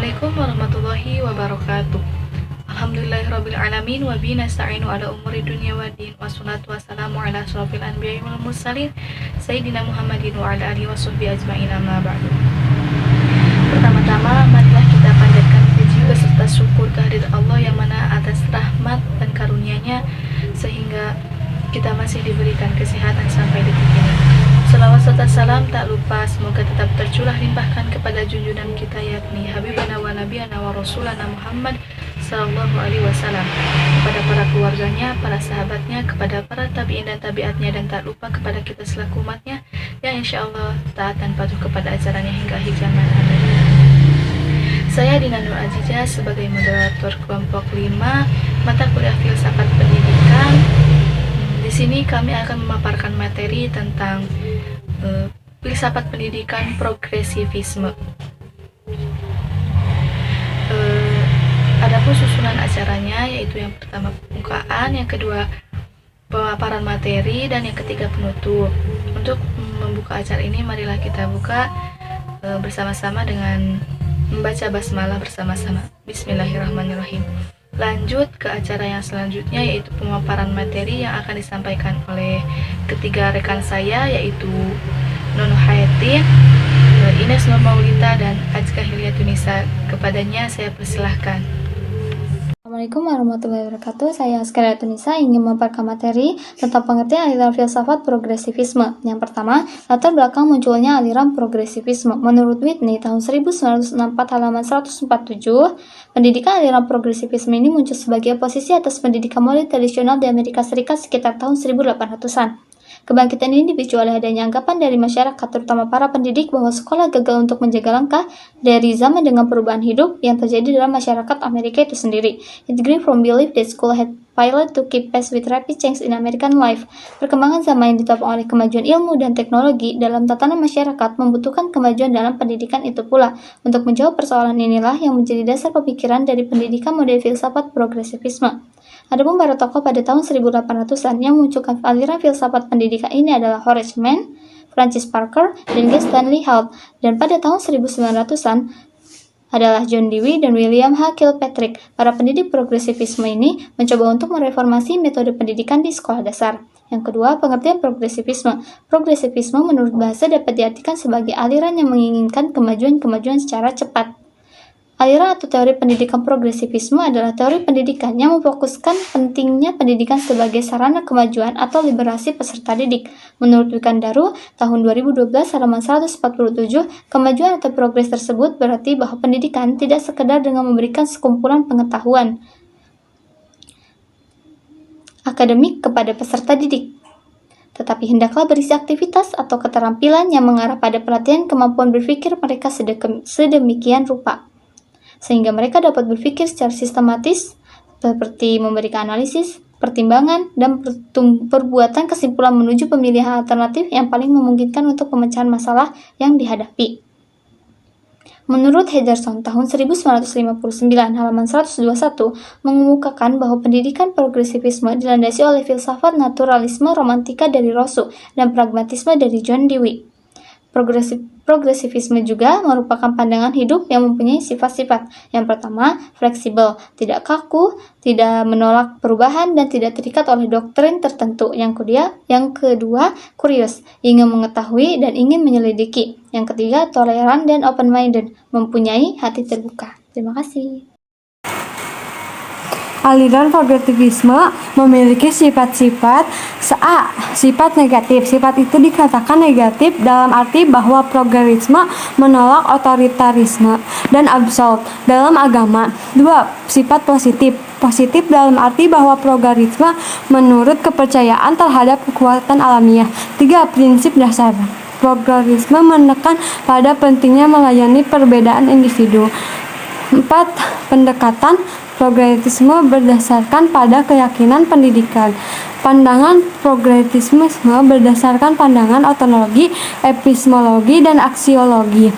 Assalamualaikum warahmatullahi wabarakatuh. Alhamdulillahirrabbilalamin wa bihi nasta'inu ala umuri dunya waddin wassalatu wassalamu ala asyrofil anbiya'i wal mursalin sayyidina Muhammadin wa ala alihi washabbihi ajma'in amma ba'du. Pertama-tama marilah kita panjatkan puji beserta syukur kehadirat Allah yang mana atas rahmat dan karunia-Nya sehingga kita masih diberikan kesehatan sampai detik ini. Salawat serta salam tak lupa semoga tetap tercurah limpahkan kepada junjungan kita yakni Habibana wa Nabiyana wa Rasulana Muhammad sallallahu alaihi wasallam, kepada para keluarganya, para sahabatnya, kepada para tabi'in dan tabi'atnya, dan tak lupa kepada kita selaku umatnya yang insya Allah taat dan patuh kepada ajarannya hingga akhir zaman. Saya Dina Nur Azizah sebagai moderator kelompok 5 mata kuliah filsafat pendidikan. Di sini kami akan memaparkan materi tentang filsafat pendidikan progresivisme. Adapun susunan acaranya yaitu yang pertama pembukaan, yang kedua pemaparan materi, dan yang ketiga penutup. Untuk membuka acara ini marilah kita buka bersama-sama dengan membaca basmalah bersama-sama. Bismillahirrahmanirrahim. Lanjut ke acara yang selanjutnya yaitu pemaparan materi yang akan disampaikan oleh ketiga rekan saya yaitu Nono Hayatin, Ines Nur Maulita, dan Ajka Hilyatunisa. Kepadanya saya persilahkan. Assalamualaikum warahmatullahi wabarakatuh. Saya Ajka Hilyatunisa ingin memaparkan materi tentang pengertian aliran filsafat progresivisme. Yang pertama, latar belakang munculnya aliran progresivisme. Menurut Whitney tahun 1964 halaman 147, pendidikan aliran progresivisme ini muncul sebagai oposisi atas pendidikan modern tradisional di Amerika Serikat sekitar tahun 1800-an. Kebangkitan ini dipicu oleh adanya anggapan dari masyarakat, terutama para pendidik, bahwa sekolah gagal untuk menjaga langkah dari zaman dengan perubahan hidup yang terjadi dalam masyarakat Amerika itu sendiri. It grew from belief that school had failed to keep pace with rapid change in American life. Perkembangan zaman yang ditopang oleh kemajuan ilmu dan teknologi dalam tatanan masyarakat membutuhkan kemajuan dalam pendidikan itu pula. Untuk menjawab persoalan inilah yang menjadi dasar pemikiran dari pendidikan model filsafat progresivisme. Adapun para tokoh pada tahun 1800-an yang memunculkan aliran filsafat pendidikan ini adalah Horace Mann, Francis Parker, dan G. Stanley Hall. Dan pada tahun 1900-an adalah John Dewey dan William H. Kilpatrick. Para pendidik progresivisme ini mencoba untuk mereformasi metode pendidikan di sekolah dasar. Yang kedua, pengertian progresivisme. Progresivisme menurut bahasa dapat diartikan sebagai aliran yang menginginkan kemajuan-kemajuan secara cepat. Aliran atau teori pendidikan progresivisme adalah teori pendidikan yang memfokuskan pentingnya pendidikan sebagai sarana kemajuan atau liberasi peserta didik. Menurut Wikandaru, tahun 2012 halaman 147, kemajuan atau progres tersebut berarti bahwa pendidikan tidak sekedar dengan memberikan sekumpulan pengetahuan akademik kepada peserta didik, tetapi hendaklah berisi aktivitas atau keterampilan yang mengarah pada pelatihan kemampuan berpikir mereka sedemikian rupa, sehingga mereka dapat berpikir secara sistematis, seperti memberikan analisis, pertimbangan, dan perbuatan kesimpulan menuju pemilihan alternatif yang paling memungkinkan untuk pemecahan masalah yang dihadapi. Menurut Henderson tahun 1959 halaman 121 mengemukakan bahwa pendidikan progresivisme dilandasi oleh filsafat naturalisme romantika dari Rousseau dan pragmatisme dari John Dewey. Progresivisme juga merupakan pandangan hidup yang mempunyai sifat-sifat. Yang pertama, fleksibel, tidak kaku, tidak menolak perubahan, dan tidak terikat oleh doktrin tertentu. Yang kedua, kurius, ingin mengetahui dan ingin menyelidiki. Yang ketiga, toleran dan open-minded, mempunyai hati terbuka. Terima kasih. Aliran progresivisme memiliki sifat-sifat. Sifat negatif. Sifat itu dikatakan negatif dalam arti bahwa progresivisme menolak otoritarisme dan absolut dalam agama. 2. Sifat positif. Positif dalam arti bahwa progresivisme menurut kepercayaan terhadap kekuatan alamiah. 3. Prinsip dasar. Progresivisme menekan pada pentingnya melayani perbedaan individu. 4. Pendekatan. Progresivisme berdasarkan pada keyakinan pendidikan. Pandangan progresivisme berdasarkan pandangan ontologi, epistemologi, dan aksiologi.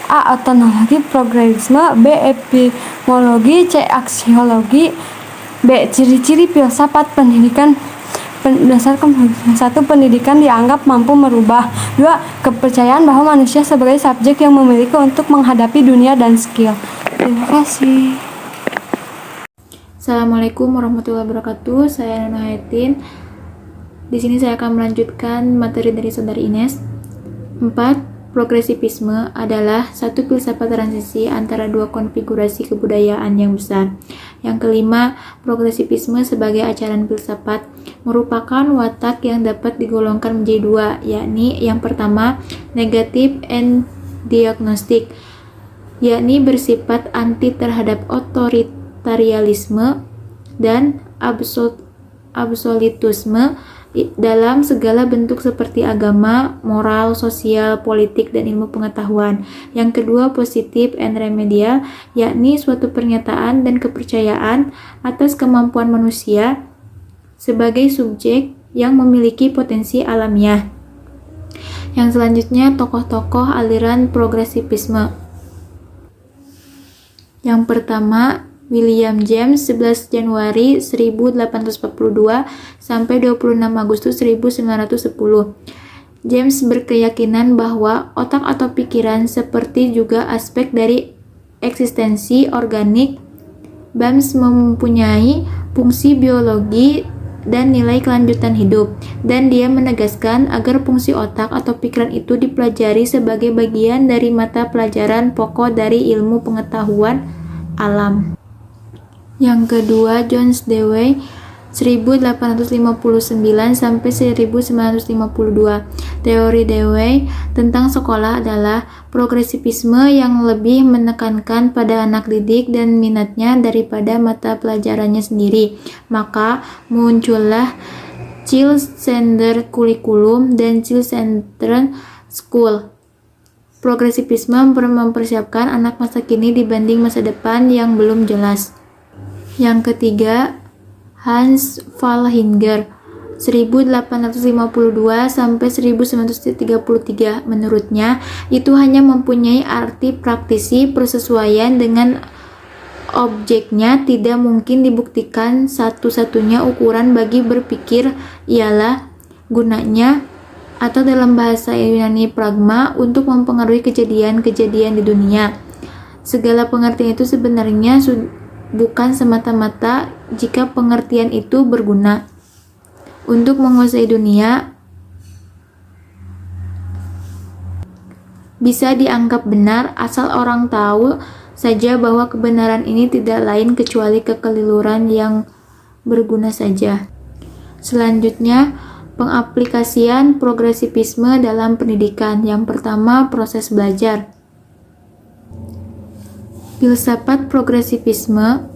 A. Ontologi progresivisme. B. Epistemologi. C. Aksiologi. B. Ciri-ciri filsafat pendidikan. Berdasarkan 1. Pendidikan dianggap mampu merubah. 2. Kepercayaan bahwa manusia sebagai subjek yang memiliki untuk menghadapi dunia dan skill. Terima kasih. Assalamualaikum warahmatullahi wabarakatuh. Saya Nana Hayatin. Di sini saya akan melanjutkan materi dari Saudari Ines. 4. Progresivisme adalah satu filsafat transisi antara dua konfigurasi kebudayaan yang besar. Yang kelima, progresivisme sebagai ajaran filsafat merupakan watak yang dapat digolongkan menjadi dua, yakni yang pertama, negatif and diagnostik, yakni bersifat anti terhadap otoritarianisme dan absolutisme dalam segala bentuk seperti agama, moral, sosial, politik, dan ilmu pengetahuan. Yang kedua, positif and remedial, yakni suatu pernyataan dan kepercayaan atas kemampuan manusia sebagai subjek yang memiliki potensi alamiah. Yang selanjutnya, tokoh-tokoh aliran progresivisme. Yang pertama, William James, 11 Januari 1842 sampai 26 Agustus 1910. James berkeyakinan bahwa otak atau pikiran seperti juga aspek dari eksistensi organik James mempunyai fungsi biologi dan nilai kelanjutan hidup, dan dia menegaskan agar fungsi otak atau pikiran itu dipelajari sebagai bagian dari mata pelajaran pokok dari ilmu pengetahuan alam. Yang kedua, John Dewey 1859 sampai 1952. Teori Dewey tentang sekolah adalah progresivisme yang lebih menekankan pada anak didik dan minatnya daripada mata pelajarannya sendiri. Maka muncullah Child Centered Curriculum dan Child Centered School. Progresivisme mempersiapkan anak masa kini dibanding masa depan yang belum jelas. Yang ketiga, Hans Fallhinger 1852 sampai 1933. Menurutnya, itu hanya mempunyai arti praktisi persesuaian dengan objeknya, tidak mungkin dibuktikan. Satu-satunya ukuran bagi berpikir ialah gunanya, atau dalam bahasa Yunani pragma, untuk mempengaruhi kejadian-kejadian di dunia. Segala pengertian itu sebenarnya bukan semata-mata jika pengertian itu berguna untuk menguasai dunia, bisa dianggap benar asal orang tahu saja bahwa kebenaran ini tidak lain kecuali kekeliruan yang berguna saja. Selanjutnya, pengaplikasian progresivisme dalam pendidikan. Yang pertama, proses belajar. Filsafat progresivisme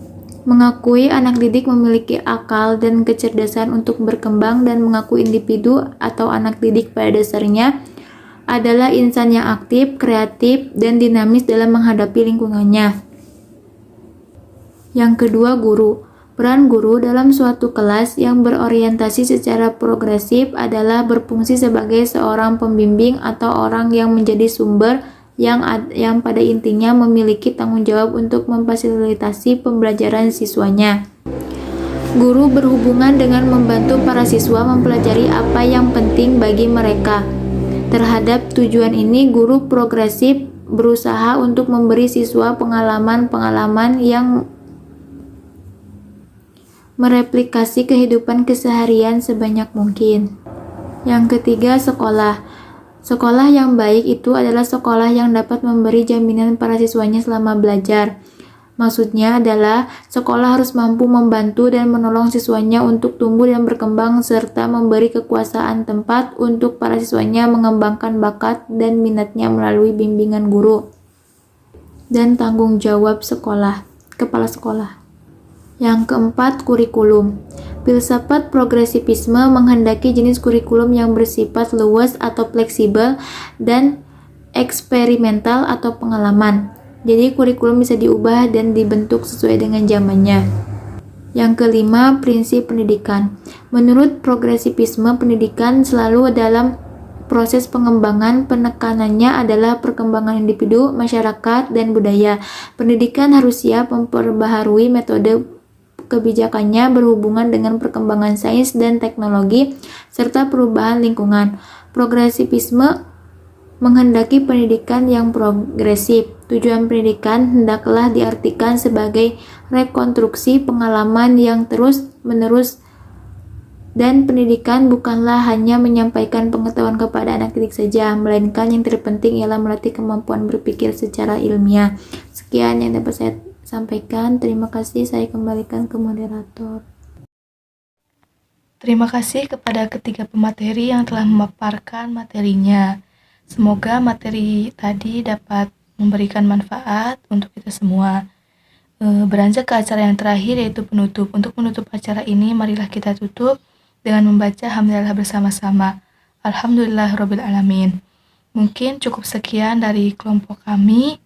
mengakui anak didik memiliki akal dan kecerdasan untuk berkembang dan mengakui individu atau anak didik pada dasarnya adalah insan yang aktif, kreatif, dan dinamis dalam menghadapi lingkungannya. Yang kedua, guru. Peran guru dalam suatu kelas yang berorientasi secara progresif adalah berfungsi sebagai seorang pembimbing atau orang yang menjadi sumber yang pada intinya memiliki tanggung jawab untuk memfasilitasi pembelajaran siswanya. Guru berhubungan dengan membantu para siswa mempelajari apa yang penting bagi mereka. Terhadap tujuan ini, guru progresif berusaha untuk memberi siswa pengalaman-pengalaman yang mereplikasi kehidupan keseharian sebanyak mungkin. Yang ketiga, sekolah. Sekolah yang baik itu adalah sekolah yang dapat memberi jaminan para siswanya selama belajar. Maksudnya adalah sekolah harus mampu membantu dan menolong siswanya untuk tumbuh dan berkembang serta memberi kekuasaan tempat untuk para siswanya mengembangkan bakat dan minatnya melalui bimbingan guru dan tanggung jawab kepala sekolah. Yang keempat, kurikulum. Filsafat progresivisme menghendaki jenis kurikulum yang bersifat luas atau fleksibel dan eksperimental atau pengalaman. Jadi kurikulum bisa diubah dan dibentuk sesuai dengan zamannya. Yang kelima, prinsip pendidikan. Menurut progresivisme, pendidikan selalu dalam proses pengembangan. Penekanannya adalah perkembangan individu, masyarakat, dan budaya. Pendidikan harus siap memperbaharui metode kebijakannya berhubungan dengan perkembangan sains dan teknologi serta perubahan lingkungan. Progresivisme menghendaki pendidikan yang progresif. Tujuan pendidikan hendaklah diartikan sebagai rekonstruksi pengalaman yang terus-menerus, dan pendidikan bukanlah hanya menyampaikan pengetahuan kepada anak didik saja, melainkan yang terpenting ialah melatih kemampuan berpikir secara ilmiah. Sekian yang dapat saya sampaikan. Terima kasih, saya kembalikan ke moderator. Terima kasih kepada ketiga pemateri yang telah memaparkan materinya. Semoga materi tadi dapat memberikan manfaat untuk kita semua. Beranjak ke acara yang terakhir, yaitu penutup. Untuk menutup acara ini, marilah kita tutup dengan membaca hamdalah bersama-sama. Alhamdulillahirrabbilalamin. Mungkin cukup sekian dari kelompok kami.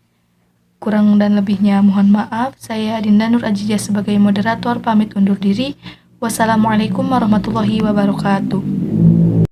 Kurang dan lebihnya mohon maaf. Saya Dinda Nur Ajijah sebagai moderator pamit undur diri. Wassalamualaikum warahmatullahi wabarakatuh.